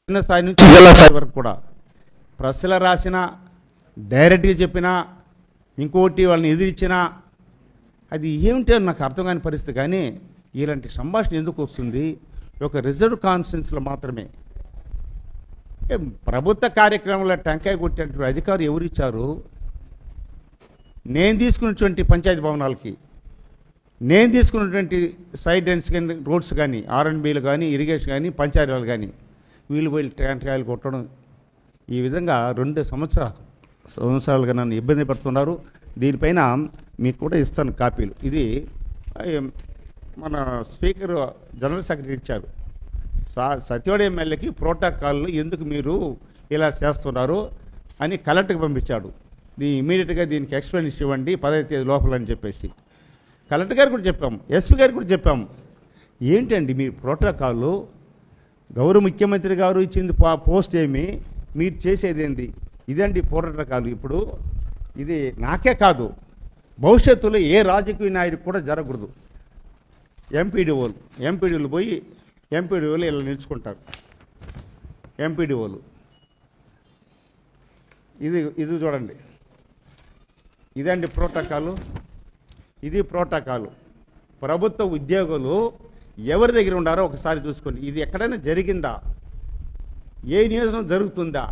చిన్న స్థాయి నుంచి జిల్లా స్థాయి వరకు కూడా ప్రెస్లో రాసినా, డైరెక్ట్గా చెప్పినా, ఇంకోటి వాళ్ళని ఎదిరించినా అది ఏమిటో నాకు అర్థం కాని పరిస్థితి. కానీ ఇలాంటి సంభాషణ ఎందుకు వస్తుంది? ఒక రిజర్వ్ కాన్ఫరెన్స్లో మాత్రమే. ప్రభుత్వ కార్యక్రమంలో టెంకాయ కొట్టేటువంటి అధికారులు ఎవరిచ్చారు? నేను తీసుకున్నటువంటి పంచాయతీ భవనాలకి, నేను తీసుకున్నటువంటి సైడ్ లైన్స్ కానీ, రోడ్స్ కానీ, R&Bలు కానీ, ఇరిగేషన్ కానీ, పంచాయతీలు కానీ వీళ్ళు పోయి టెంకాయలు కొట్టడం, ఈ విధంగా 2 సంవత్సరాలుగా నన్ను ఇబ్బంది పడుతున్నారు. దీనిపైన మీకు కూడా ఇస్తాను కాపీలు. ఇది మన స్పీకర్ జనరల్ సెక్రటరీ ఇచ్చారు. సత్యవాడ ఎమ్మెల్యేకి ప్రోటోకాల్లో ఎందుకు మీరు ఇలా చేస్తున్నారు అని కలెక్టర్కి పంపించాడు. ఇమీడియట్గా దీనికి ఎక్స్ప్లెనేషన్ ఇవ్వండి 15వ తేదీ లోపల అని చెప్పేసి కలెక్టర్ గారు కూడా చెప్పాము, ఎస్పీ గారికి కూడా చెప్పాము. ఏంటండి మీ ప్రోటోకాల్లో? గౌరవ ముఖ్యమంత్రి గారు ఇచ్చింది పోస్ట్ ఏమి, మీరు చేసేది ఏంది? ఇదండి ప్రోటోకాల్. ఇప్పుడు ఇది నాకే కాదు, భవిష్యత్తులో ఏ రాజకీయ నాయుడు కూడా జరగకూడదు. ఎంపీడీఓలు పోయి ఎంపీడీఓలు ఇలా నిలుచుకుంటారు. ఎంపీడీఓలు ఇది చూడండి, ఇదండి ప్రోటోకాలు. ఇది ప్రోటోకాలు. ప్రభుత్వ ఉద్యోగులు ఎవరి దగ్గర ఉండారో ఒకసారి చూసుకోండి. ఇది ఎక్కడైనా జరిగిందా? ఏ నియోజకవర్గం జరుగుతుందా?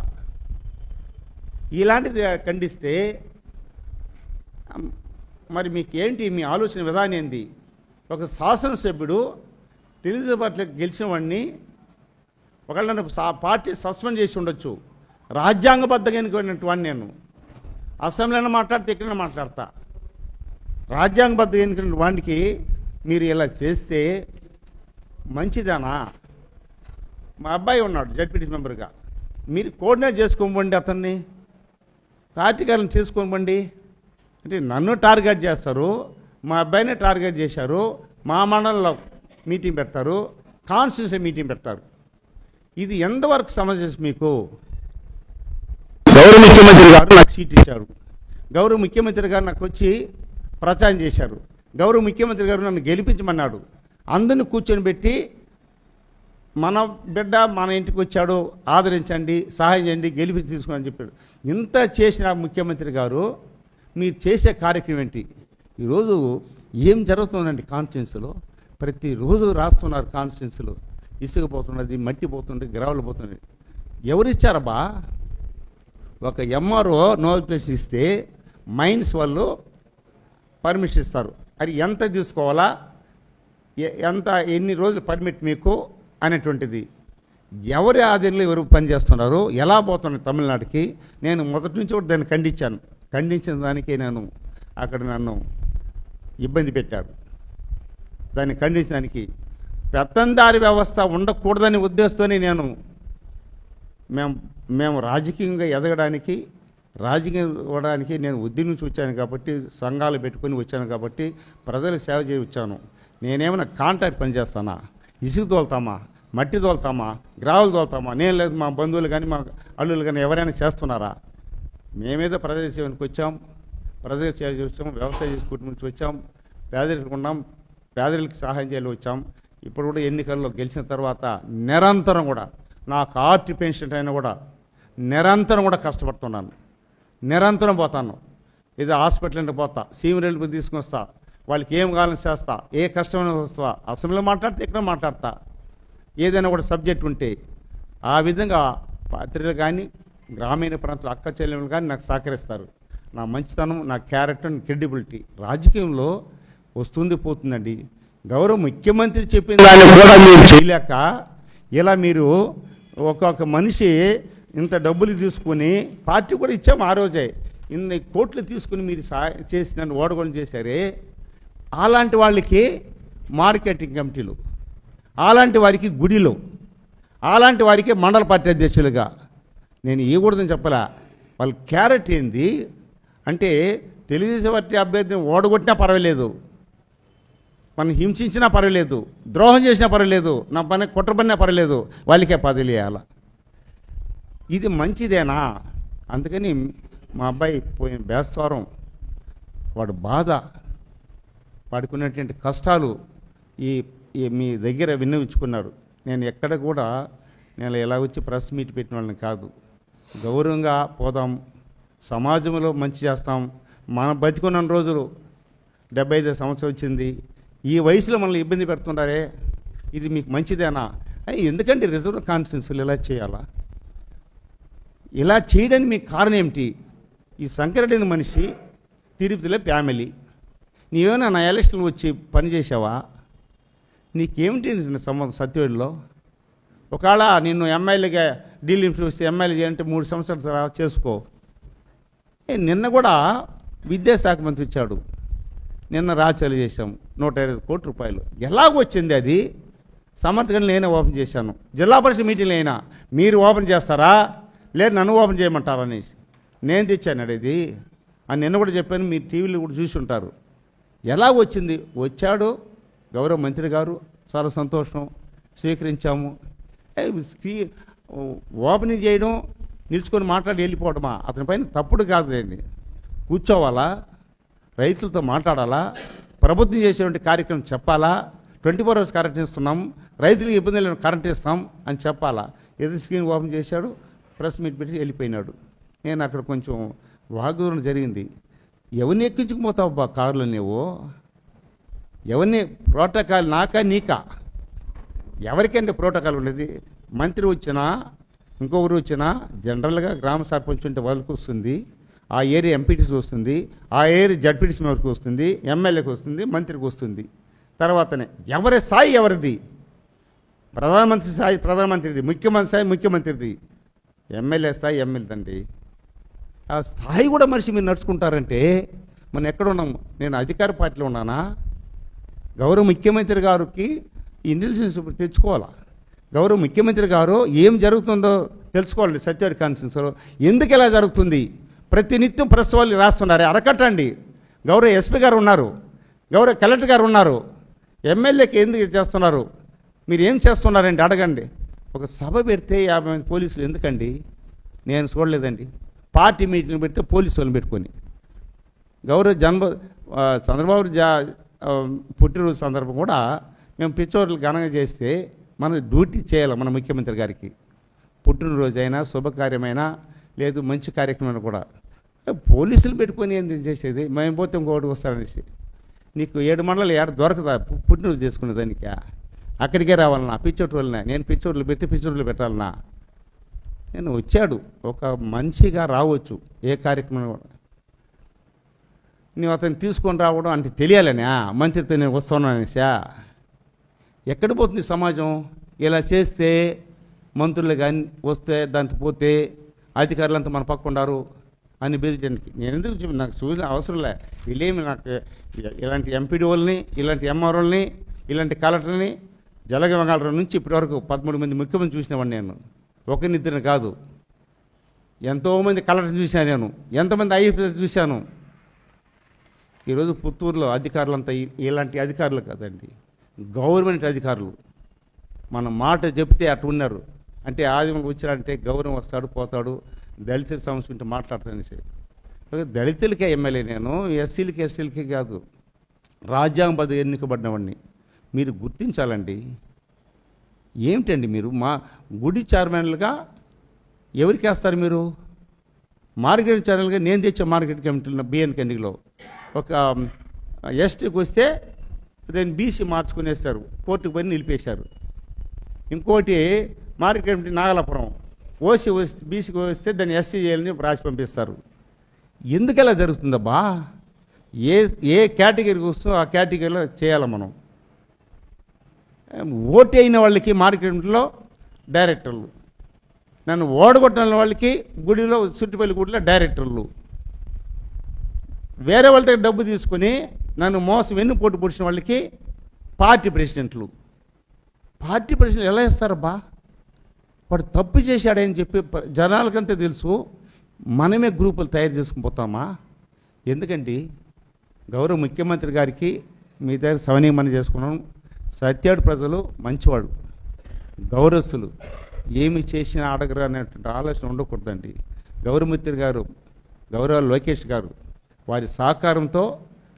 ఇలాంటిది ఖండిస్తే మరి మీకేంటి మీ ఆలోచన విధానం ఏంది? ఒక శాసనసభ్యుడు తెలుగుదేశం పార్టీకి గెలిచిన వాడిని ఒకళ్ళ పార్టీ సస్పెండ్ చేసి ఉండొచ్చు. రాజ్యాంగబద్ధంగా ఎన్నికైనటువంటి వాడిని నేను అసెంబ్లీలో మాట్లాడితే ఎక్కడైనా మాట్లాడతా. రాజ్యాంగబద్ధంగా ఎన్నికైన వాడికి మీరు ఇలా చేస్తే మంచిదేనా? మా అబ్బాయి ఉన్నాడు జడ్పీటీసీ మెంబర్గా, మీరు కోఆర్డినేట్ చేసుకోమండి, అతన్ని పార్టీకాలను తీసుకోమండి. అంటే నన్ను టార్గెట్ చేస్తారు, మా అబ్బాయిని టార్గెట్ చేశారు, మా మండలంలో మీటింగ్ పెడతారు, కాన్స్టిట్యూన్సీ మీటింగ్ పెడతారు. ఇది ఎంతవరకు సమంజసం మీకు? గౌరవ ముఖ్యమంత్రి గారు నాకు సీట్ ఇచ్చారు, గౌరవ ముఖ్యమంత్రి గారు నాకు వచ్చి ప్రచారం చేశారు, గౌరవ ముఖ్యమంత్రి గారు నన్ను గెలిపించమన్నాడు. అందరిని కూర్చొని పెట్టి మన బిడ్డ మన ఇంటికి వచ్చాడు, ఆదరించండి, సహాయం చేయండి, గెలిపించి తీసుకోమని చెప్పాడు. ఇంత చేసిన ముఖ్యమంత్రి గారు మీరు చేసే కార్యక్రమం ఏంటి? ఈరోజు ఏం జరుగుతుందండి కాన్స్టిట్యున్సీలో? ప్రతిరోజు రాస్తున్నారు కాన్స్టిట్యున్సీలో. ఇసుక పోతున్నది, మట్టి పోతుంది, గ్రావెల్ పోతుంది. ఎవరిచ్చారబ్బా? ఒక ఎంఆర్ఓ నోటిఫికేషన్ ఇస్తే మైన్స్ వాళ్ళు పర్మిషన్ ఇస్తారు. అది ఎంత తీసుకోవాలా, ఎన్ని రోజులు పర్మిట్ మీకు అనేటువంటిది. ఎవరి ఆధీనంలో ఎవరు పనిచేస్తున్నారు, ఎలా పోతున్నారు తమిళనాడుకి? నేను మొదటి నుంచి కూడా దాన్ని ఖండించిన దానికే నన్ను ఇబ్బంది పెట్టారు. దాన్ని ఖండించడానికి పెత్తందారి వ్యవస్థ ఉండకూడదని ఉద్దేశంతోనే మేము రాజకీయంగా ఎదగడానికి, రాజకీయం ఇవ్వడానికి నేను ఉద్యమించి వచ్చాను కాబట్టి, సంఘాలు పెట్టుకొని వచ్చాను కాబట్టి, ప్రజలు సేవ చేసి వచ్చాను. నేనేమైనా కాంట్రాక్ట్ పని చేస్తానా? ఇసుక తోలుతామా, మట్టి తోలుతామా, గ్రావెల్ తోలుతామా? నేను లేదు, మా బంధువులు కానీ మా అల్లులు కానీ ఎవరైనా చేస్తున్నారా? మేమేదో ప్రజల సేవనికి వచ్చాం, ప్రజల సేవ చేసి వచ్చాం, వ్యవసాయ చేసుకుంటూ నుంచి వచ్చాం, పేదరికం ఉన్నాం, పేదలకు సహాయం చేయాలి వచ్చాం. ఇప్పుడు కూడా ఎన్నికల్లో గెలిచిన తర్వాత నిరంతరం కూడా నాకు ఆర్టీ పెన్షన్ అయినా కూడా నిరంతరం కూడా కష్టపడుతున్నాను, నిరంతరం పోతాను. ఏదో హాస్పిటల్కి పోతా, సీమరెళ్ళి తీసుకుని వస్తా, వాళ్ళకి ఏం కావాలని చేస్తా, ఏ కష్టమైన వస్తా, అసెంబ్లీలో మాట్లాడితే ఎక్కడ మాట్లాడతా, ఏదైనా కూడా సబ్జెక్ట్ ఉంటే. ఆ విధంగా పాత్రలు కానీ గ్రామీణ ప్రాంతాల అక్క చెల్లెములు కానీ నాకు సహకరిస్తారు. నా మంచితనం, నా క్యారెక్టర్, క్రెడిబిలిటీ రాజకీయంలో వస్తుంది పోతుందండి. గౌరవ ముఖ్యమంత్రి చెప్పిన దాన్ని కూడా మీరు చేయలేక ఇలా మీరు ఒక్కొక్క మనిషి ఇంత డబ్బులు తీసుకుని, పార్టీ కూడా ఇచ్చాము ఆ రోజే, ఇన్ని కోట్లు తీసుకుని మీరు చేసి నన్ను ఓడగొని చేశారే. అలాంటి వాళ్ళకి మార్కెటింగ్ కమిటీలు, అలాంటి వారికి గుడిలో, అలాంటి వారికి మండల పార్టీ అధ్యక్షులుగా నేను ఇవ్వకూడదని చెప్పలే. వాళ్ళ క్యారెట్ ఏంది అంటే, తెలుగుదేశం పార్టీ అభ్యర్థిని ఓడగొట్టినా పర్వాలేదు, మనం హింసించినా పర్వాలేదు, ద్రోహం చేసినా పర్వాలేదు, నా పని కుట్రపడినా పర్వాలేదు, వాళ్ళకే పదవులు వేయాల. ఇది మంచిదేనా? అందుకని మా అబ్బాయి పోయిన బేస్తవారం వాడు బాధ, వాడుకున్నటువంటి కష్టాలు మీ దగ్గర విన్నవించుకున్నాడు. నేను ఎక్కడ కూడా నేను ఇలా వచ్చి ప్రెస్ మీట్ పెట్టిన వాళ్ళని కాదు. గౌరవంగా పోదాం, సమాజంలో మంచి చేస్తాం. మనం బతికున్న రోజులు 75 సంవత్సరం వచ్చింది, ఈ వయసులో మనల్ని ఇబ్బంది పెడుతున్నారే, ఇది మీకు మంచిదేనా అని. ఎందుకంటే రిజర్వ్ కాన్స్టిట్యున్సీలు ఇలా చేయాలా? ఇలా చేయడానికి మీకు కారణం ఏమిటి? ఈ శంకరెడ్డిని మనిషి తిరుపతిలో ఫ్యామిలీ, నీవేమైనా నా ఎలక్షన్లు వచ్చి పని చేసావా? నీకేమిటి సంబంధం సత్యవేడులో? ఒకవేళ నిన్ను ఎమ్మెల్యేగా ఢిల్లీ వస్తే ఎమ్మెల్యే చేయాలంటే 3 సంవత్సరాల తర్వాత చేసుకో. నిన్న కూడా విద్యాశాఖ మంత్రి ఇచ్చాడు, నిన్న రాచలు చేశాం 150 కోట్ల రూపాయలు. ఎలాగొచ్చింది అది? సమర్థకంగా నేనే ఓపెన్ చేశాను. జిల్లా పరిషత్ మీటింగ్లో అయినా మీరు ఓపెన్ చేస్తారా, లేదు నన్ను ఓపెన్ చేయమంటారని నేను తెచ్చాను ఇది అని నిన్న కూడా చెప్పాను. మీరు టీవీలో కూడా చూసి ఉంటారు. ఎలాగొచ్చింది? వచ్చాడు గౌరవ మంత్రి గారు, చాలా సంతోషం, స్వీకరించాము. ఓపెనింగ్ చేయడం, నిలుచుకొని మాట్లాడి వెళ్ళిపోవడమా? అతని పైన తప్పుడు కాదు లేండి. కూర్చోవాలా, రైతులతో మాట్లాడాలా, ప్రభుత్వం చేసేటువంటి కార్యక్రమం చెప్పాలా, 24 hours కరెంట్ ఇస్తున్నాం, రైతులకు ఇబ్బంది లేని కరెంట్ ఇస్తాం అని చెప్పాలా? ఏదో స్క్రీన్ ఓపెన్ చేశాడు, ప్రెస్ మీట్ పెట్టి వెళ్ళిపోయినాడు. నేను అక్కడ కొంచెం వాగ్దూరం జరిగింది. ఎవరిని ఎక్కించుకుపోతావు బా కారులో నువ్వు? ఎవరిని ప్రోటోకాల్ నాకా నీకా? ఎవరికంటే ప్రోటోకాల్ ఉండేది? మంత్రి వచ్చినా ఇంకొకరు వచ్చినా జనరల్గా గ్రామ సర్పంచ్ ఉంటే వాళ్ళకి వస్తుంది, ఆ ఏరియా ఎంపీటీసీ వస్తుంది, ఆ ఏరియా జడ్పీటీసీ మెంబర్కి వస్తుంది, ఎమ్మెల్యేకి వస్తుంది, మంత్రికి వస్తుంది. తర్వాతనే ఎవరి స్థాయి ఎవరిది? ప్రధానమంత్రి స్థాయి ప్రధానమంత్రిది, ముఖ్యమంత్రి స్థాయి ముఖ్యమంత్రిది, ఎమ్మెల్యే స్థాయి ఎమ్మెల్యేదండి. ఆ స్థాయి కూడా మనిషి మీరు నడుచుకుంటారంటే మనం ఎక్కడ ఉన్నాము? నేను అధికార పార్టీలో ఉన్నానా? గౌరవ ముఖ్యమంత్రి గారికి ఇంటెలిజెన్స్ ఇప్పుడు తెచ్చుకోవాలా? గౌరవ ముఖ్యమంత్రి గారు ఏం జరుగుతుందో తెలుసుకోవాలి. సత్యవేడు కాన్స్టిట్యున్సీలో ఎందుకు ఇలా జరుగుతుంది? ప్రతినిత్యం ప్రెస్ వాళ్ళు రాస్తున్నారు, అరకట్టండి. గౌరవ ఎస్పీ గారు ఉన్నారు, గౌరవ కలెక్టర్ గారు ఉన్నారు, ఎమ్మెల్యేకి ఎందుకు చేస్తున్నారు? మీరు ఏం చేస్తున్నారండి అడగండి. ఒక సభ పెడితే 50 మంది పోలీసులు ఎందుకండి? నేను చూడలేదండి. పార్టీ మీటింగ్ పెడితే పోలీసు వాళ్ళని పెట్టుకొని, గౌరవ చంద్రబాబు పుట్టినరోజు సందర్భం కూడా మేము పిచ్చోర్లు ఘనంగా చేస్తే మనం డ్యూటీ చేయాలి. మన ముఖ్యమంత్రి గారికి పుట్టినరోజు అయినా శుభకార్యమైనా లేదు మంచి కార్యక్రమం కూడా పోలీసులు పెట్టుకొని ఏం చేసేది? మేము పోతే ఇంకోటి వస్తారనేసి. నీకు 7 మండలాలు ఏడ దొరకదా పుట్టినరోజు చేసుకునే దానికి? అక్కడికే రావాలన్నా? పిచ్చోటి వాళ్ళని నేను పిచ్చోట్లు పెట్టి పిచ్చోట్లు పెట్టాలన్నా? నేను వచ్చాడు ఒక మనిషిగా రావచ్చు ఏ కార్యక్రమం కూడా. నువ్వు అతను తీసుకొని రావడం అంటే తెలియాలని మంత్రితో నేను వస్తాను అనేసా? ఎక్కడ పోతుంది సమాజం? ఇలా చేస్తే మంత్రులు కానీ వస్తే దాంతో పోతే అధికారులంతా మన పక్క ఉండారు అని బెదిరించడానికి నేను ఎందుకు చెప్పి నాకు చూసిన అవసరంలే. వీళ్ళేమి నాకు ఇలాంటి ఎంపీడీఓల్ని, ఇలాంటి ఎంఆర్ఓల్ని, ఇలాంటి కలెక్టర్ని జలగమంగళం నుంచి ఇప్పటివరకు 13 మంది ముఖ్యమంత్రి చూసినవాడిని నేను, ఒకరినిద్దరిని కాదు. ఎంతోమంది కలెక్టర్ని చూశాను నేను, ఎంతమంది ఐఏఎస్ చూశాను. ఈరోజు పుత్తూరులో అధికారులంతా ఇలాంటి అధికారులు కాదండి, గవర్నమెంట్ అధికారులు. మన మాట చెప్తే అటు ఉన్నారు అంటే ఆదిమకు వచ్చాడంటే గౌరవం వస్తాడు పోతాడు, దళితుల సమస్య ఉంటే మాట్లాడతానేసి. దళితులకే ఎమ్మెల్యే నేను, ఎస్సీలకి ఎస్టీలకి కాదు, రాజ్యాంగబద్ధ ఎన్నికబడినవాడిని. మీరు గుర్తించాలండి. ఏమిటండి మీరు మా గుడి చైర్మన్లుగా ఎవరికి వేస్తారు మీరు? మార్కెట్ ఛానల్గా నేను తెచ్చే మార్కెట్ కమిటీలో బిఎన్ ఎన్నికలో ఒక ఎస్టీకి వస్తే దాన్ని బీసీ మార్చుకునేస్తారు, కోర్టుకు పోయి నిలిపేశారు. ఇంకోటి మార్కెట్ కమిటీ నాగలాపురం ఓసీ వస్తే బీసీకి వస్తే దాన్ని ఎస్సీ చేయాలని రాసి పంపిస్తారు. ఎందుకు ఎలా జరుగుతుందబ్బా? ఏ కేటగిరీకి వస్తుందో ఆ కేటగిరీలో చేయాలి మనం. ఓటు అయిన వాళ్ళకి మార్కెట్లో డైరెక్టర్లు, నన్ను ఓడగొట్టిన వాళ్ళకి గుడిలో చుట్టుపల్లి గుడిలో డైరెక్టర్లు, వేరే వాళ్ళ దగ్గర డబ్బు తీసుకొని నన్ను మోసం వెన్నుపోటు పొడిచిన వాళ్ళకి పార్టీ ప్రెసిడెంట్లు. పార్టీ ప్రెసిడెంట్లు ఎలా ఇస్తారబ్బా? వాడు తప్పు చేశాడని చెప్పి జనాలకంతా తెలుసు, మనమే గ్రూపులు తయారు చేసుకుని పోతామా? ఎందుకండి? గౌరవ ముఖ్యమంత్రి గారికి మీ దగ్గర సవనీయమని చేసుకున్నాం. సత్యాడు ప్రజలు మంచివాడు, గౌరవస్తులు, ఏమి చేసినా అడగరు అనేటువంటి ఆలోచన ఉండకూడదండి. గౌరవమంత్రి గారు, గౌరవ లోకేష్ గారు వారి సహకారంతో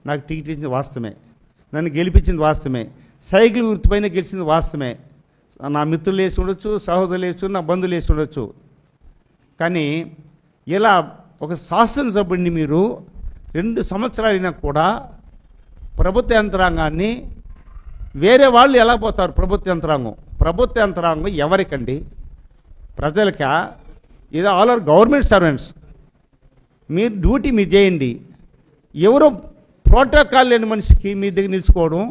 నాకు టికెట్ ఇచ్చింది వాస్తవమే, నన్ను గెలిపించింది వాస్తవమే, సైకిల్ గుర్తుపైన గెలిచింది వాస్తవమే. నా మిత్రులు వేసి ఉండొచ్చు, సహోదరులు వేసి నా బంధువులు వేసి ఉండొచ్చు. కానీ ఇలా ఒక శాసనసభ్యుడిని మీరు 2 సంవత్సరాలైనా కూడా ప్రభుత్వ యంత్రాంగాన్ని వేరే వాళ్ళు ఎలా పోతారు? ప్రభుత్వ యంత్రాంగం ఎవరికండి? ప్రజలకా? ఇది ఆల్ ఆర్ గవర్నమెంట్ సర్వెంట్స్. మీరు డ్యూటీ మీరు చేయండి. ఎవరో ప్రోటోకాల్ లేని మనిషికి మీ దగ్గర నిలుచుకోవడం,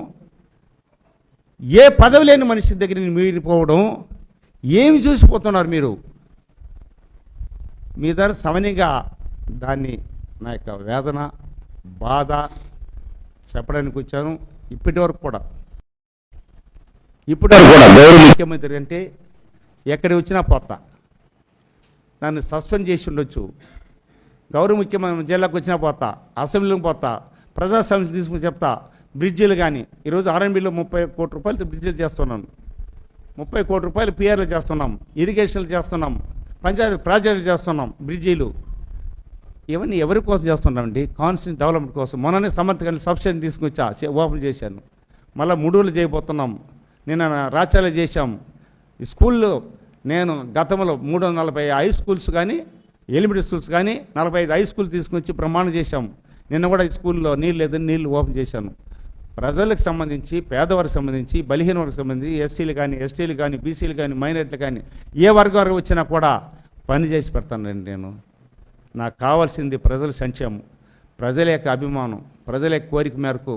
ఏ పదవి లేని మనిషి దగ్గర మీరు పోవడం, ఏమి చూసిపోతున్నారు మీరు? మీ దగ్గర సమనిగా దాన్ని నా యొక్క వేదన, బాధ చెప్పడానికి వచ్చాను. ఇప్పటి వరకు కూడా గౌరవ ముఖ్యమంత్రి అంటే ఎక్కడికి వచ్చినా పోతా, నన్ను సస్పెండ్ చేసి ఉండొచ్చు. గౌరవ ముఖ్యమంత్రి జిల్లాకు వచ్చినా పోతా, అసెంబ్లీకి పోతా, ప్రజాస్వామ్యం తీసుకుని చెప్తా. బ్రిడ్జిలు కానీ ఈరోజు ఆర్ఎండ్బిలో 30 కోట్ల రూపాయలతో బ్రిడ్జిలు చేస్తున్నాను. 30 కోట్ల రూపాయలు పిఆర్లు చేస్తున్నాం, ఇరిగేషన్లు చేస్తున్నాం, పంచాయతీ ప్రాజెక్టులు చేస్తున్నాం, బ్రిడ్జీలు. ఇవన్నీ ఎవరి కోసం చేస్తున్నామండి? కాన్స్టిట్యూషన్ డెవలప్మెంట్ కోసం. మొన్ననే సమర్థకాన్ని సబ్స్టేషన్ తీసుకొచ్చా, ఓపెన్ చేశాను. మళ్ళీ ముడుగులు చేయబోతున్నాం. నిన్న రాచాలు చేశాం. ఈ స్కూల్లో నేను గతంలో 340 హై స్కూల్స్ కానీ, ఎలిమెంటరీ స్కూల్స్ కానీ 45 హై స్కూల్ తీసుకొచ్చి ప్రమాణం చేశాం. నిన్న కూడా ఈ స్కూల్లో నీళ్ళు లేదని నీళ్ళు ఓపెన్ చేశాను. ప్రజలకు సంబంధించి, పేదవారికి సంబంధించి, బలహీన వారికి సంబంధించి, ఎస్సీలు కానీ, ఎస్టీలు కానీ, బీసీలు కానీ, మైనారిటీలు కానీ, ఏ వర్గం వచ్చినా కూడా పని చేసి పెడతానండి నేను. నాకు కావాల్సింది ప్రజల సంక్షేమం, ప్రజల యొక్క అభిమానం, ప్రజల యొక్క కోరిక మేరకు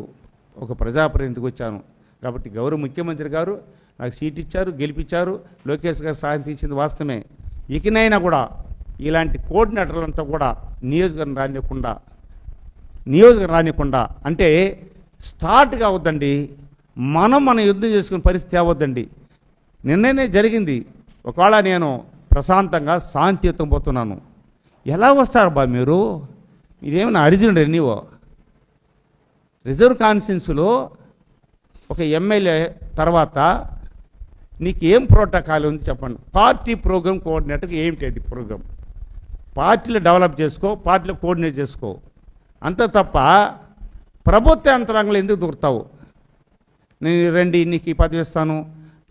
ఒక ప్రజాప్రతినిధికి వచ్చాను. కాబట్టి గౌరవ ముఖ్యమంత్రి గారు నాకు సీట్ ఇచ్చారు, గెలిపించారు. లోకేష్ గారు సాయం తీసింది వాస్తవమే. ఇకనైనా కూడా ఇలాంటి కోఆర్డినేటర్లంతా కూడా నియోజకవర్గం రానికుండా అంటే స్టార్ట్ కావద్దండి. మన యుద్ధం చేసుకునే పరిస్థితి అవ్వద్దండి. నిన్ననే జరిగింది. ఒకవేళ నేను ప్రశాంతంగా శాంతియుతం పోతున్నాను. ఎలా వస్తారు బా మీరు? ఇదేమైనా అర్జునుడు నీవో? రిజర్వ్ కాన్స్టిట్యున్సీలో ఒక ఎమ్మెల్యే తర్వాత నీకు ఏం ప్రోటోకాల్ ఉంది చెప్పండి. పార్టీ ప్రోగ్రామ్ కోఆర్డినేటర్కి ఏమిటి అది ప్రోగ్రామ్? పార్టీలు డెవలప్ చేసుకో, పార్టీలు కోఆర్డినేట్ చేసుకో, అంత తప్ప ప్రభుత్వ యంత్రాంగంలో ఎందుకు దూరుతావు? నేను రండి, నీకు ఈ పదవి ఇస్తాను,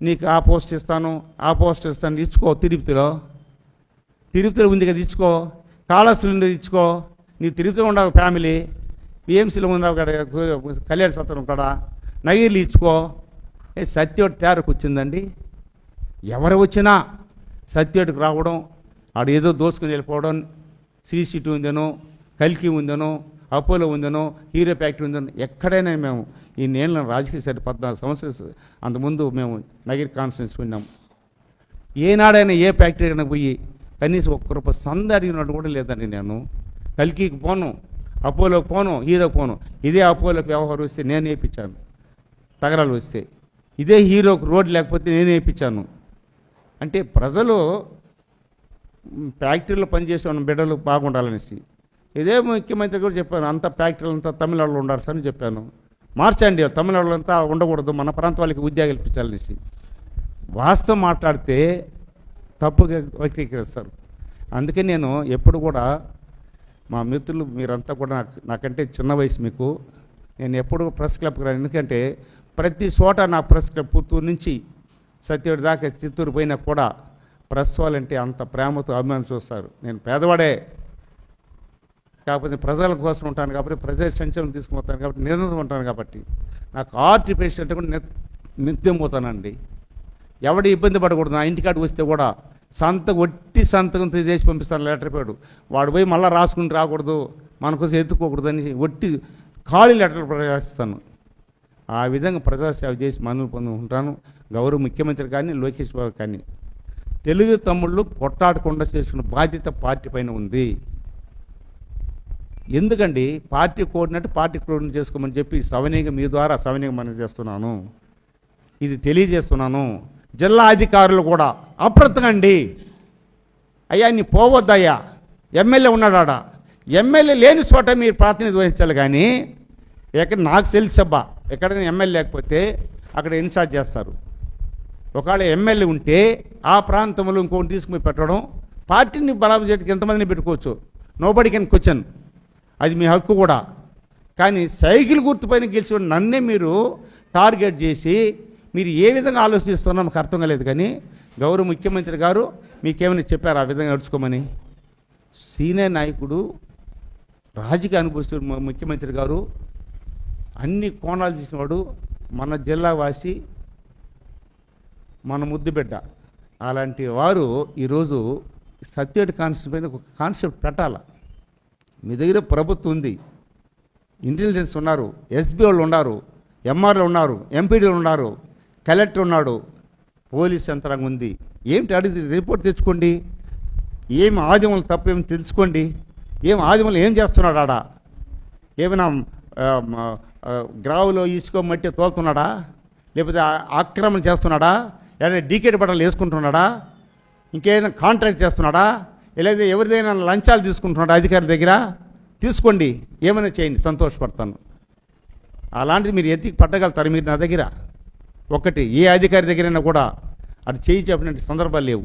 నీకు ఆ పోస్ట్ ఇస్తాను, ఆ పోస్ట్ ఇస్తాను, ఇచ్చుకో. తిరుపతిలో ఉంది కదా, ఇచ్చుకో. కాళహస్తిలో ఉండేది ఇచ్చుకో. నీకు తిరుపతిలో ఉండవు ఫ్యామిలీ, పిఎంసీలో ఉండవు కదా, కళ్యాణ సత్రం కూడా, నగీర్లు ఇచ్చుకో. సత్యోడు తేరకు వచ్చిందండి. ఎవరు వచ్చినా సత్యోడికి రావడం, ఆడు ఏదో దోసుకుని వెళ్ళిపోవడం. శ్రీ సిటీ ఉందనో, కల్కి ఉందనో, అపోలో ఉందనో, హీరో ఫ్యాక్టరీ ఉందనో, ఎక్కడైనా మేము ఈ నేను రాజకీయ సరి 14 సంవత్సరాలు అంతకుముందు మేము నగిరి కాన్స్టిట్యూన్సీ ఉన్నాం. ఏనాడైనా ఏ ఫ్యాక్టరీ అయినా పోయి కనీసం ఒక్క రూపాయి సంద అడిగినట్టు కూడా లేదండి. నేను కల్కికి పోను, అపోలోకి పోను, హీరోకి పోను. ఇదే అపోలోకి వ్యవహారం వస్తే నేను వేయించాను, తగరాలు వస్తే. ఇదే హీరోకి రోడ్డు లేకపోతే నేను వేయించాను. అంటే ప్రజలు ఫ్యాక్టరీలో పనిచేసే ఉన్న బిడ్డలు బాగుండాలనేసి ఇదే ముఖ్యమంత్రి కూడా చెప్పాను. అంతా ఫ్యాక్టరీలు అంతా తమిళనాడులో ఉండాలి సార్ అని చెప్పాను. మార్చండి, తమిళనాడులో అంతా ఉండకూడదు, మన ప్రాంత వాళ్ళకి ఉద్యోగాలు ఇప్పించాలనేసి. వాస్తవం మాట్లాడితే తప్పుగా వ్యక్తీకరిస్తారు. అందుకే నేను ఎప్పుడు కూడా మా మిత్రులు మీరంతా కూడా నాకంటే చిన్న వయసు మీకు, నేను ఎప్పుడు ప్రెస్ క్లబ్కి రాను. ఎందుకంటే ప్రతి చోట నా ప్రెస్ క్లబ్ పుత్తూరు నుంచి సత్యవాడి దాకా చిత్తూరు పోయినా కూడా ప్రెస్ వాళ్ళంటే అంత ప్రేమతో అభిమానం చూస్తారు. నేను పేదవాడే కాకపోతే ప్రజల కోసం ఉంటాను కాబట్టి, ప్రజల సంక్షేమం తీసుకుపోతాను కాబట్టి, నిరంతరం ఉంటాను కాబట్టి నాకు ఆర్టీ పేషెంట్ కూడా నిత్యం పోతానండి. ఎవడు ఇబ్బంది పడకూడదు. నా ఇంటికాడికి వస్తే కూడా ఒట్టి సంతకం చేసి పంపిస్తాను లెటర్ పేడు. వాడు పోయి మళ్ళీ రాసుకుని రాకూడదు, మన కోసం ఎత్తుకోకూడదని ఒట్టి ఖాళీ లెటర్ ప్రవేశిస్తాను. ఆ విధంగా ప్రజాసేవ చేసి మనులు పొందుకుంటాను. గౌరవ ముఖ్యమంత్రి కానీ, లోకేష్ బాబు కానీ, తెలుగు తమ్ముళ్ళు కొట్టాడకుండా చేసుకున్న బాధ్యత పార్టీ పైన ఉంది. ఎందుకండి పార్టీ కోఆర్డినేట్ చేసుకోమని చెప్పి సవనీగా మీ ద్వారా సవనీగా మనం చేస్తున్నాను. ఇది తెలియజేస్తున్నాను. జిల్లా అధికారులు కూడా అప్రమత్తండి. అయ్యా నీ పోవద్దయ్యా, ఎమ్మెల్యే ఉన్నాడా? ఎమ్మెల్యే లేని చోట మీరు ప్రాతినిధ్యం వహించాలి. కానీ ఎక్కడ నాకు తెలుసబ్బా, ఎక్కడైనా ఎమ్మెల్యే లేకపోతే అక్కడ ఇన్ఛార్జ్ చేస్తారు. ఒకవేళ ఎమ్మెల్యే ఉంటే ఆ ప్రాంతంలో ఇంకోటి తీసుకుని పెట్టడం, పార్టీని బలాబు చేయడానికి ఎంతమందిని పెట్టుకోవచ్చు. నోబడీ కెన్ క్వశ్చన్, అది మీ హక్కు కూడా. కానీ సైకిల్ గుర్తుపైన గెలిచిన నన్నే మీరు టార్గెట్ చేసి మీరు ఏ విధంగా ఆలోచిస్తున్నారో మాకు అర్థం కాలేదు. కానీ గౌరవ ముఖ్యమంత్రి గారు మీకేమైనా చెప్పారు ఆ విధంగా నడుచుకోమని? సీనియర్ నాయకుడు, రాజకీయ అనుభవిస్తున్న ముఖ్యమంత్రి గారు, అన్ని కోణాలు తీసినవాడు, మన జిల్లా వాసి, మన ముద్దు బిడ్డ. అలాంటి వారు ఈరోజు సత్యవేడు కాన్సెప్ట్ పైన ఒక కాన్సెప్ట్ పెట్టాల. మీ దగ్గర ప్రభుత్వం ఉంది, ఇంటెలిజెన్స్ ఉన్నారు, ఎస్బీ వాళ్ళు ఉన్నారు, ఎంఆర్లు ఉన్నారు, ఎంపీడీలు ఉన్నారు, కలెక్టర్ ఉన్నాడు, పోలీస్ యంత్రాంగం ఉంది. ఏమిటి అడిగి రిపోర్ట్ తెచ్చుకోండి. ఏం ఆదిమలు తప్పేమి తెలుసుకోండి. ఏం ఆదిమలు ఏం చేస్తున్నాడు ఆడ? ఏమైనా గ్రావులో ఇసుక మట్టి తోలుతున్నాడా? లేకపోతే ఆక్రమణ చేస్తున్నాడా? ఏదైనా డీకేట్ బట్టలు వేసుకుంటున్నాడా? ఇంకేదైనా కాంట్రాక్ట్ చేస్తున్నాడా? లేదా ఎవరిదైనా లంచాలు తీసుకుంటున్నాడా అధికారుల దగ్గర? తీసుకోండి, ఏమైనా చేయండి, సంతోషపడతాను. అలాంటిది మీరు ఎత్తికి పట్టగలుగుతారు మీరు నా దగ్గర? ఒకటి ఏ అధికారి దగ్గరైనా కూడా అటు చేయి చెప్పినట్టు సందర్భాలు లేవు.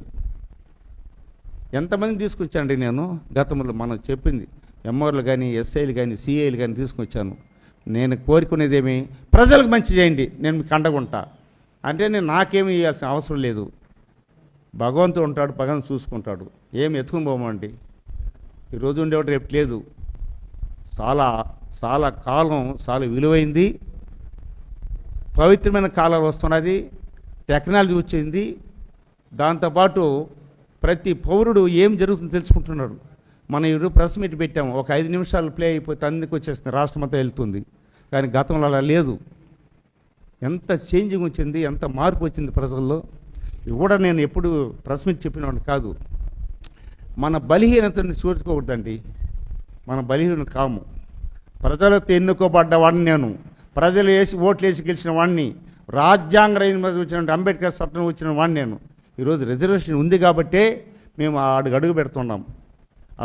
ఎంతమంది తీసుకొచ్చానండి నేను గతంలో? మనం చెప్పింది ఎంఆర్లు కానీ, ఎస్ఐలు కానీ, సిఐలు కానీ తీసుకొచ్చాను. నేను కోరుకునేదేమి, ప్రజలకు మంచి చేయండి, నేను మీకు అండగుంటా అంటే నేను నాకేమీ ఇవ్వాల్సిన అవసరం లేదు. భగవంతుడు ఉంటాడు, భగవంతుడు చూసుకుంటాడు. ఏమి ఎత్తుకుని పోమండి. ఈరోజు ఉండేవాడు రేపు లేదు. చాలా చాలా కాలం చాలా విలువైంది, పవిత్రమైన కాలాలు వస్తున్నది, టెక్నాలజీ వచ్చింది. దాంతోపాటు ప్రతి పౌరుడు ఏం జరుగుతుందో తెలుసుకుంటున్నాడు. మనం ఈరోజు ప్రెస్ మీట్ పెట్టాము, ఒక 5 నిమిషాలు ప్లే అయిపోతే అందుకు వచ్చేస్తుంది, రాష్ట్రం అంతా వెళ్తుంది. కానీ గతంలో అలా లేదు. ఎంత చేంజింగ్ వచ్చింది, ఎంత మార్పు వచ్చింది ప్రజల్లో. ఇవి కూడా నేను ఎప్పుడు ప్రెస్ మీట్ చెప్పినవాడిని కాదు. మన బలహీనతని చూసుకోకూడదండి. మన బలహీన కాము. ప్రజలతో ఎన్నుకోబడ్డ వాడిని నేను, ప్రజలు ఓట్లు వేసి గెలిచిన వాడిని, రాజ్యాంగ వచ్చిన అంబేద్కర్ చట్టం వచ్చిన వాడిని నేను. ఈరోజు రిజర్వేషన్ ఉంది కాబట్టే మేము అడుగు పెడుతున్నాం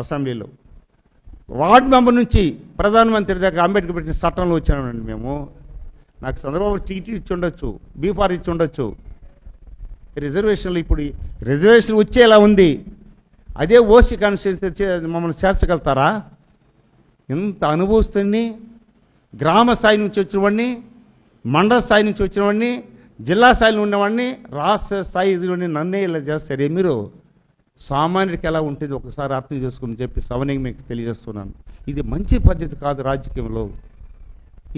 అసెంబ్లీలో. వార్డు మెంబర్ నుంచి ప్రధానమంత్రి దాకా అంబేద్కర్ పెట్టిన చట్టంలో వచ్చానండి మేము. నాకు చంద్రబాబు టీటీ ఇచ్చి ఉండొచ్చు, బీఫార్ ఇచ్చి ఉండొచ్చు. రిజర్వేషన్లు ఇప్పుడు రిజర్వేషన్ వచ్చేలా ఉంది. అదే ఓసీ కాన్స్టిట్యూన్సీ మమ్మల్ని చేర్చగలుగుతారా? ఇంత అనుభవిస్తుంది. గ్రామ స్థాయి నుంచి వచ్చినవాడిని, మండల స్థాయి నుంచి వచ్చినవాడిని, జిల్లా స్థాయిలో ఉన్నవాడిని, రాష్ట్ర స్థాయి ఇదిలోని నన్నే ఇలా చేస్తారే మీరు? సామాన్యుడికి ఎలా ఉంటుంది ఒకసారి అర్థం చేసుకుని చెప్పి సవనంగా మీకు తెలియజేస్తున్నాను. ఇది మంచి పద్ధతి కాదు రాజకీయంలో.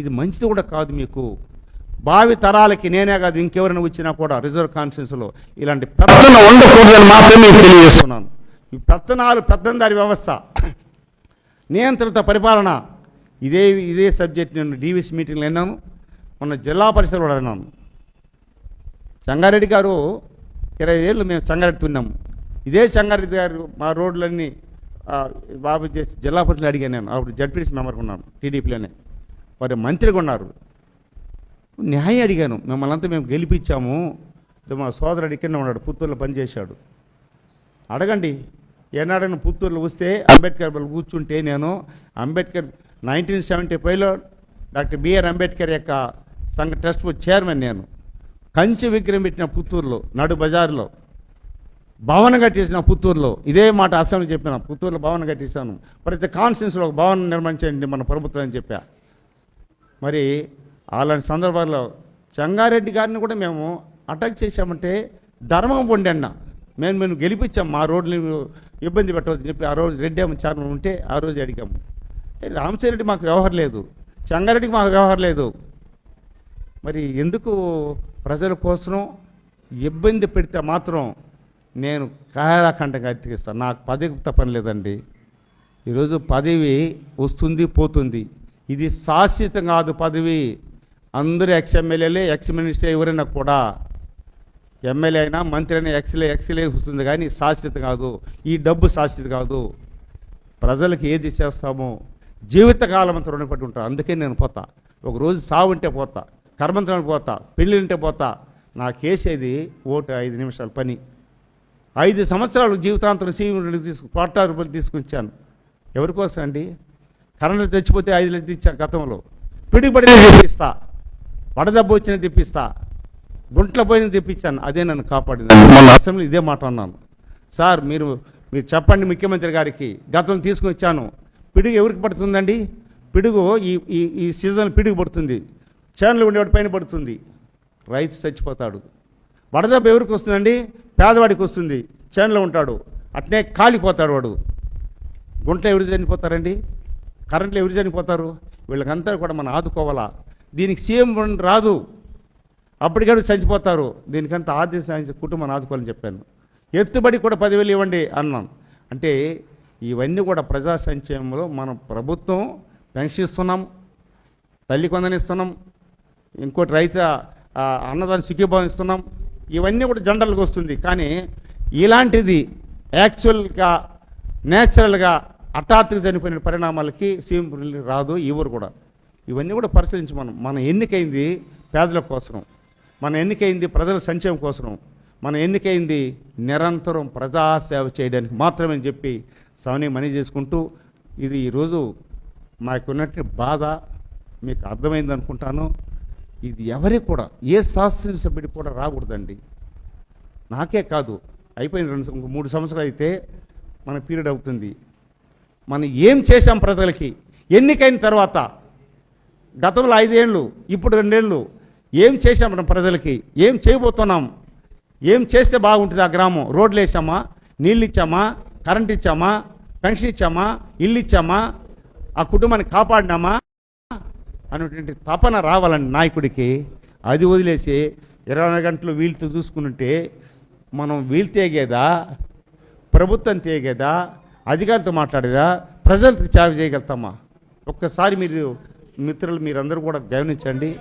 ఇది మంచిది కూడా కాదు మీకు. భావి తరాలకి నేనే కాదు ఇంకెవరైనా వచ్చినా కూడా రిజర్వ్ కాన్స్టిట్యూన్సీలో ఇలాంటి పెత్తనం ఉండకూడదని మాత్రమే తెలియజేస్తున్నాను. ఈ పెత్తనాలు, పెత్తందారి వ్యవస్థ, నియంత్రిత పరిపాలన, ఇదే సబ్జెక్ట్ నేను డీవీసీ మీటింగ్లో విన్నాను, మొన్న జిల్లా పరిషత్లో కూడా విన్నాను. సంగారెడ్డి గారు 20 ఏళ్ళు మేము సంగారెడ్డి తిన్నాము. ఇదే సంగారెడ్డి గారు మా రోడ్లన్నీ బాబు చేసి జిల్లా పరిషత్లో అడిగాను నేను. అప్పుడు జడ్పీటీసీ మెంబర్గా ఉన్నాను, టీడీపీలోనే. వారు మంత్రిగా ఉన్నారు. న్యాయం అడిగాను, మిమ్మల్ని అంతా మేము గెలిపించాము, మా సోదరుడు ఇక్కడనే ఉన్నాడు, పుత్తూరులో పనిచేశాడు, అడగండి. ఏనాడైనా పుత్తూరులో వస్తే అంబేద్కర్ వాళ్ళు కూర్చుంటే నేను అంబేద్కర్ 1975లో డాక్టర్ బిఆర్ అంబేద్కర్ యొక్క సంఘ ట్రస్ట్ చైర్మన్ నేను. కంచి విగ్రహం పెట్టిన పుత్తూరులో, నడు బజార్లో భవనం కట్టేసిన పుత్తూరులో. ఇదే మాట అసెంబ్లీ చెప్పిన, పుత్తూరులో భవనం కట్టేశాను. ప్రతి కాన్స్టిట్యూన్సీలో ఒక భవనం నిర్మించండి మన ప్రభుత్వం అని చెప్పా. మరి అలాంటి సందర్భాల్లో సంగారెడ్డి గారిని కూడా మేము అటాక్ చేశామంటే ధర్మం పొండి అన్న. మేము గెలిపించాం, మా రోడ్లు ఇబ్బంది పెట్టవద్దని చెప్పి ఆ రోజు రెడ్డి అమ్మ చైర్మన్ ఉంటే ఆ రోజు అడిగాము. రామచంద్రెడ్డి మాకు వ్యవహారం లేదు, సంగారెడ్డికి మాకు వ్యవహారం లేదు. మరి ఎందుకు ప్రజల కోసం ఇబ్బంది పెడితే మాత్రం నేను కాయరాఖండంగా అతికిస్తాను. నాకు పదవి పని లేదండి. ఈరోజు పదవి వస్తుంది పోతుంది, ఇది శాశ్వతం కాదు పదవి. అందరూ ఎమ్మెల్యేలే, మినిస్టర్ ఎవరైనా కూడా, ఎమ్మెల్యే అయినా మంత్రి అయినా ఎక్స్లే వస్తుంది, కానీ శాశ్వతం కాదు. ఈ డబ్బు శాశ్వతం కాదు. ప్రజలకు ఏది చేస్తామో జీవితకాలం అంతా రుణపడి ఉంటాను. అందుకే నేను పోతా. ఒకరోజు సావు ఉంటే పోతా, కర్మంతరానికి పోతా, పెళ్ళి ఉంటే పోతా. నాకు వేసేది ఓటు 5 నిమిషాల పని. 5 సంవత్సరాలు జీవితాంతరం ₹1,00,000 తీసుకొచ్చాను. ఎవరికోసం అండి? కరెంటు తెచ్చిపోతే 5 లక్షలు ఇచ్చాను గతంలో. పిడిపడి తెప్పిస్తా, వడదెబ్బ వచ్చిన తెప్పిస్తా, గుంట్ల పోయిన తెప్పించాను. అదే నన్ను కాపాడింది. మన అసెంబ్లీ ఇదే మాట అన్నాను. సార్ మీరు చెప్పండి ముఖ్యమంత్రి గారికి, గతం తీసుకొచ్చాను. పిడుగు ఎవరికి పడుతుందండి? పిడుగు ఈ సీజన్ పిడుగు పడుతుంది, చేనులు ఉండేవాడి పైన పడుతుంది, రైతు చచ్చిపోతాడు. వడదెబ్బ ఎవరికి వస్తుందండి? పేదవాడికి వస్తుంది. చేనులో ఉంటాడు, అట్నే కాలిపోతాడు వాడు. గుంటలో ఎవరు చనిపోతారండి? కరెంట్లో ఎవరు చనిపోతారు? వీళ్ళకంతా కూడా మనం ఆదుకోవాలా. దీనికి సీఎం రాదు, అప్పటికప్పుడు చచ్చిపోతారు. దీనికంతా ఆర్థిక సాయం కుటుంబాన్ని ఆదుకోవాలని చెప్పాను. ఎత్తుబడి కూడా 10,000 ఇవ్వండి అన్నాను. అంటే ఇవన్నీ కూడా ప్రజా సంక్షేమంలో మనం ప్రభుత్వం పెన్షన్ ఇస్తున్నాం, తల్లి కొందనిస్తున్నాం, ఇంకోటి రైతు అన్నదాన్ని సుఖీభావం ఇస్తున్నాం. ఇవన్నీ కూడా జనరల్గా వస్తుంది. కానీ ఇలాంటిది యాక్చువల్గా నేచురల్గా హఠాత్తుగా చనిపోయిన పరిణామాలకి సీఎం రాదు, ఎవరు కూడా. ఇవన్నీ కూడా పరిశీలించి మన ఎన్నికైంది పేదల కోసం, మన ఎన్నికైంది ప్రజల సంక్షేమం కోసం, మన ఎన్నికైంది నిరంతరం ప్రజాసేవ చేయడానికి మాత్రమే అని చెప్పి సవని మనీ చేసుకుంటూ, ఇది ఈరోజు మాకున్నట్టు బాధ మీకు అర్థమైంది అనుకుంటాను. ఇది ఎవరికి కూడా, ఏ శాసనసభ్యుడికి కూడా రాకూడదండి. నాకే కాదు, అయిపోయింది 3 సంవత్సరాలు అయితే మన పీరియడ్ అవుతుంది. మనం ఏం చేశాం ప్రజలకి ఎన్నికైన తర్వాత? గతంలో 5 ఏళ్ళు, ఇప్పుడు 2 ఏళ్ళు ఏం చేశాం మనం ప్రజలకి? ఏం చేయబోతున్నాం? ఏం చేస్తే బాగుంటుంది? ఆ గ్రామం రోడ్లు వేసామా? నీళ్ళు ఇచ్చామా? కరెంట్ ఇచ్చామా? పెన్షన్ ఇచ్చామా? ఇల్లు ఇచ్చామా? ఆ కుటుంబాన్ని కాపాడినామా అనేటువంటి తపన రావాలండి నాయకుడికి. అది వదిలేసి 24 గంటలు వీళ్ళతో చూసుకుంటే మనం వీళ్ళు తేగేదా, ప్రభుత్వం తేగేదా, అధికారులతో మాట్లాడేదా, ప్రజలకు సేవ చేయగలుగుతామా? ఒక్కసారి మీరు మిత్రులు మీరందరూ కూడా గమనించండి.